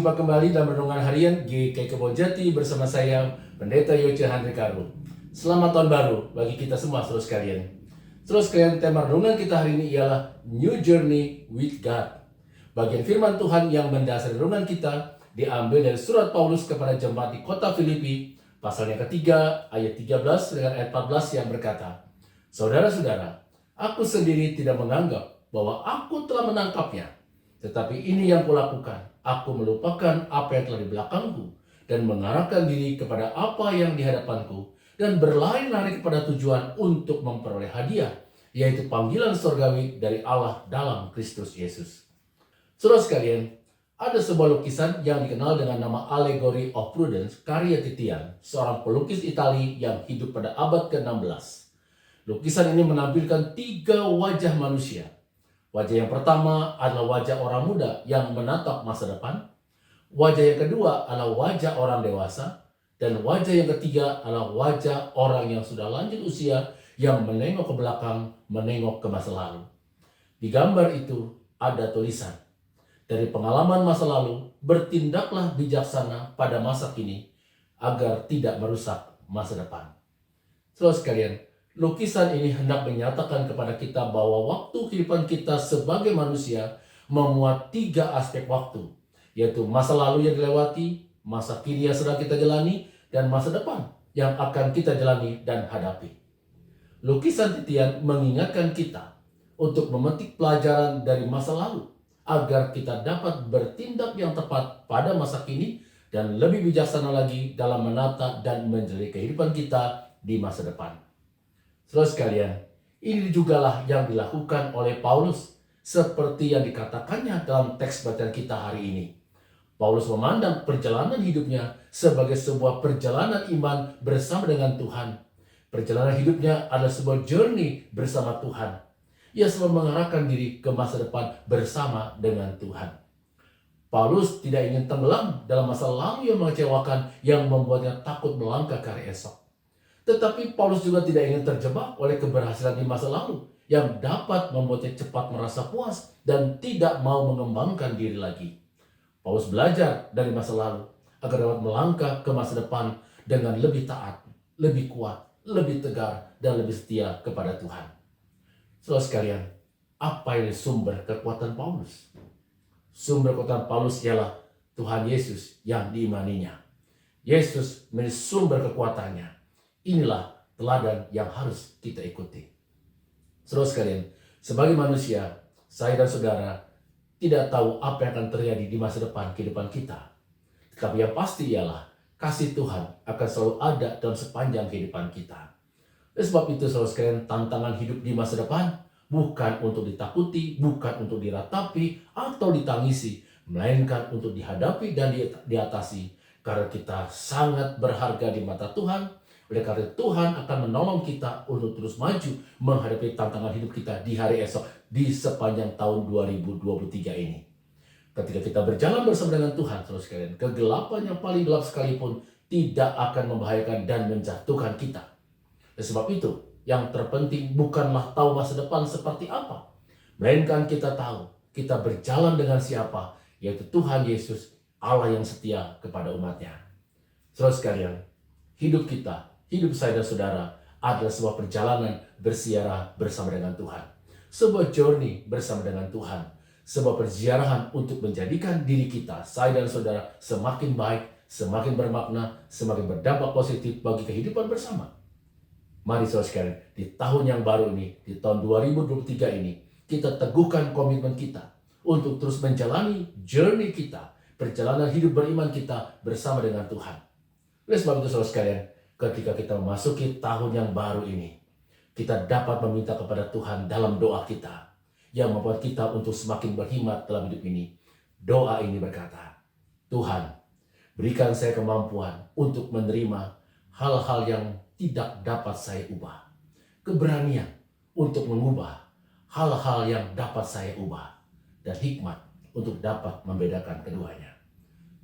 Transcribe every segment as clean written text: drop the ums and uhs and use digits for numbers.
berjumpa kembali dalam Renungan Harian GKI Kebon Jati bersama saya, Pendeta Yoce Handrikaru. Selamat tahun baru bagi kita semua, saudara sekalian. Saudara sekalian, tema renungan kita hari ini ialah New Journey with God. Bagian firman Tuhan yang mendasari renungan kita diambil dari surat Paulus kepada jemaat di kota Filipi, pasal yang ketiga, ayat 13 dengan ayat 14 yang berkata, "Saudara-saudara, aku sendiri tidak menganggap bahwa aku telah menangkapnya. Tetapi ini yang kulakukan, aku melupakan apa yang telah di belakangku dan mengarahkan diri kepada apa yang di hadapanku dan berlari-lari kepada tujuan untuk memperoleh hadiah, yaitu panggilan surgawi dari Allah dalam Kristus Yesus." Saudara sekalian, ada sebuah lukisan yang dikenal dengan nama Allegory of Prudence karya Titian, seorang pelukis Italia yang hidup pada abad ke-16. Lukisan ini menampilkan 3 wajah manusia. Wajah yang pertama adalah wajah orang muda yang menatap masa depan. Wajah yang kedua adalah wajah orang dewasa. Dan wajah yang ketiga adalah wajah orang yang sudah lanjut usia yang menengok ke belakang, menengok ke masa lalu. Di gambar itu ada tulisan, "Dari pengalaman masa lalu, bertindaklah bijaksana pada masa kini agar tidak merusak masa depan." Saudara sekalian, lukisan ini hendak menyatakan kepada kita bahwa waktu kehidupan kita sebagai manusia memuat 3 aspek waktu, yaitu masa lalu yang dilewati, masa kini yang sedang kita jalani, dan masa depan yang akan kita jalani dan hadapi. Lukisan Titian mengingatkan kita untuk memetik pelajaran dari masa lalu, agar kita dapat bertindak yang tepat pada masa kini dan lebih bijaksana lagi dalam menata dan menjalani kehidupan kita di masa depan. Saudara sekalian, ini jugalah yang dilakukan oleh Paulus seperti yang dikatakannya dalam teks bacaan kita hari ini. Paulus memandang perjalanan hidupnya sebagai sebuah perjalanan iman bersama dengan Tuhan. Perjalanan hidupnya adalah sebuah journey bersama Tuhan. Ia selalu mengarahkan diri ke masa depan bersama dengan Tuhan. Paulus tidak ingin tenggelam dalam masa lalu yang mengecewakan yang membuatnya takut melangkah ke hari esok. Tetapi Paulus juga tidak ingin terjebak oleh keberhasilan di masa lalu yang dapat membuatnya cepat merasa puas dan tidak mau mengembangkan diri lagi. Paulus belajar dari masa lalu agar dapat melangkah ke masa depan dengan lebih taat, lebih kuat, lebih tegar, dan lebih setia kepada Tuhan. Saudara sekalian, apa ini sumber kekuatan Paulus? Sumber kekuatan Paulus ialah Tuhan Yesus yang diimaninya. Yesus menjadi sumber kekuatannya. Inilah teladan yang harus kita ikuti. Saudara sekalian, sebagai manusia, saya dan saudara tidak tahu apa yang akan terjadi di masa depan kehidupan kita. Tetapi yang pasti ialah kasih Tuhan akan selalu ada dalam sepanjang kehidupan kita. Oleh sebab itu, saudara sekalian, tantangan hidup di masa depan bukan untuk ditakuti, bukan untuk diratapi atau ditangisi, melainkan untuk dihadapi dan diatasi. Karena kita sangat berharga di mata Tuhan. Oleh karena Tuhan akan menolong kita untuk terus maju menghadapi tantangan hidup kita di hari esok, di sepanjang tahun 2023 ini. Ketika kita berjalan bersama dengan Tuhan, saudara sekalian, kegelapan yang paling gelap sekalipun tidak akan membahayakan dan menjatuhkan kita. Oleh sebab itu, yang terpenting bukanlah tahu masa depan seperti apa, melainkan kita tahu kita berjalan dengan siapa, yaitu Tuhan Yesus, Allah yang setia kepada umatnya. Saudara sekalian, hidup kita, hidup saya dan saudara adalah sebuah perjalanan bersiarah bersama dengan Tuhan. Sebuah journey bersama dengan Tuhan. Sebuah perziarahan untuk menjadikan diri kita, saya dan saudara, semakin baik, semakin bermakna, semakin berdampak positif bagi kehidupan bersama. Mari saudara sekalian, di tahun yang baru ini, di tahun 2023 ini, kita teguhkan komitmen kita untuk terus menjalani journey kita, perjalanan hidup beriman kita bersama dengan Tuhan. Oleh sebab itu saudara sekalian, ketika kita memasuki tahun yang baru ini, kita dapat meminta kepada Tuhan dalam doa kita yang membuat kita untuk semakin berhikmat dalam hidup ini. Doa ini berkata, "Tuhan, berikan saya kemampuan untuk menerima hal-hal yang tidak dapat saya ubah, keberanian untuk mengubah hal-hal yang dapat saya ubah, dan hikmat untuk dapat membedakan keduanya."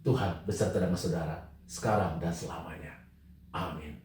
Tuhan beserta dengan saudara sekarang dan selamanya. Amin.